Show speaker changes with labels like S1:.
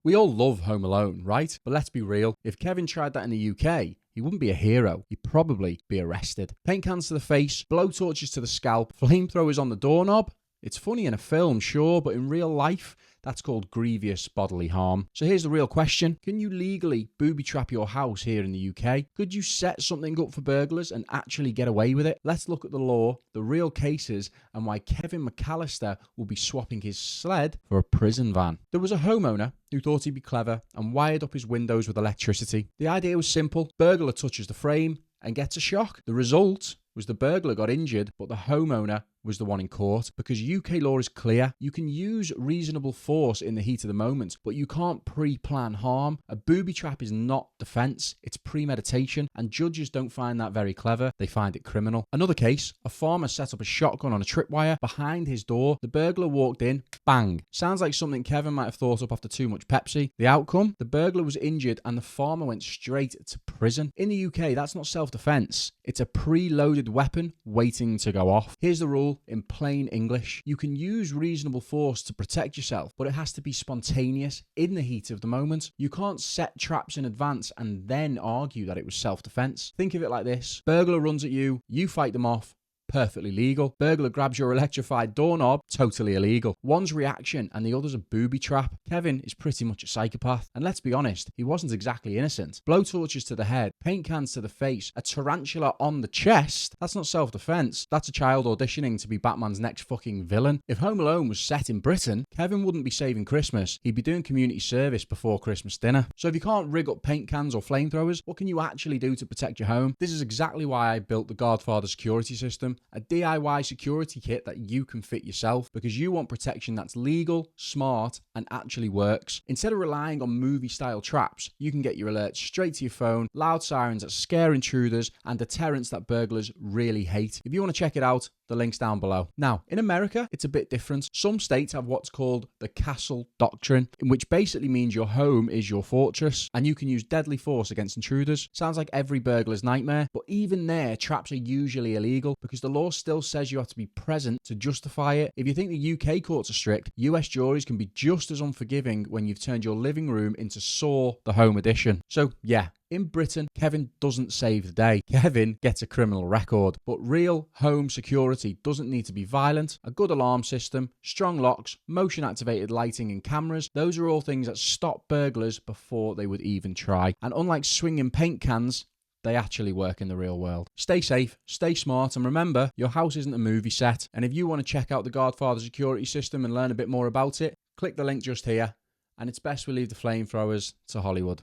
S1: We all love Home Alone, right? But let's be real, if Kevin tried that in the UK, he wouldn't be a hero. He'd probably be arrested. Paint cans to the face, blowtorches to the scalp, flamethrowers on the doorknob. It's funny in a film, sure, but in real life, that's called grievous bodily harm. So here's the real question. Can you legally booby trap your house here in the UK? Could you set something up for burglars and actually get away with it? Let's look at the law, the real cases, and why Kevin McCallister will be swapping his sled for a prison van. There was a homeowner who thought he'd be clever and wired up his windows with electricity. The idea was simple. Burglar touches the frame and gets a shock. The result was the burglar got injured, but the homeowner was the one in court, because UK law is clear. You can use reasonable force in the heat of the moment, but you can't pre-plan harm. A booby trap is not defense, it's premeditation, and judges don't find that very clever. They find it criminal. Another case, a farmer set up a shotgun on a tripwire behind his door. The burglar walked in, bang. Sounds like something Kevin might have thought up after too much Pepsi. The outcome? The burglar was injured and the farmer went straight to prison. In the UK, that's not self-defense. It's a preloaded weapon waiting to go off. Here's the rule in plain English. You can use reasonable force to protect yourself, but it has to be spontaneous in the heat of the moment. You can't set traps in advance and then argue that it was self-defense. Think of it like this. Burglar runs at you, you fight them off. Perfectly legal. Burglar grabs your electrified doorknob, totally illegal. One's reaction and the other's a booby trap. Kevin is pretty much a psychopath. And let's be honest, he wasn't exactly innocent. Blowtorches to the head, paint cans to the face, a tarantula on the chest. That's not self-defense. That's a child auditioning to be Batman's next fucking villain. If Home Alone was set in Britain, Kevin wouldn't be saving Christmas. He'd be doing community service before Christmas dinner. So if you can't rig up paint cans or flamethrowers, what can you actually do to protect your home? This is exactly why I built the Godfather security system. A DIY security kit that you can fit yourself, because you want protection that's legal, smart, and actually works. Instead of relying on movie-style traps, you can get your alerts straight to your phone, loud sirens that scare intruders, and deterrents that burglars really hate. If you want to check it out, the link's down below. Now, in America, it's a bit different. Some states have what's called the castle doctrine, which basically means your home is your fortress, and you can use deadly force against intruders. Sounds like every burglar's nightmare, but even there, traps are usually illegal, because the law still says you have to be present to justify it. If you think the UK courts are strict, US juries can be just as unforgiving when you've turned your living room into Saw the Home Edition. So yeah, in Britain, Kevin doesn't save the day. Kevin gets a criminal record. But real home security doesn't need to be violent. A good alarm system, strong locks, motion-activated lighting and cameras, those are all things that stop burglars before they would even try. And unlike swinging paint cans, they actually work in the real world. Stay safe, stay smart, and remember, your house isn't a movie set. And if you want to check out the Godfather security system and learn a bit more about it, click the link just here. And it's best we leave the flamethrowers to Hollywood.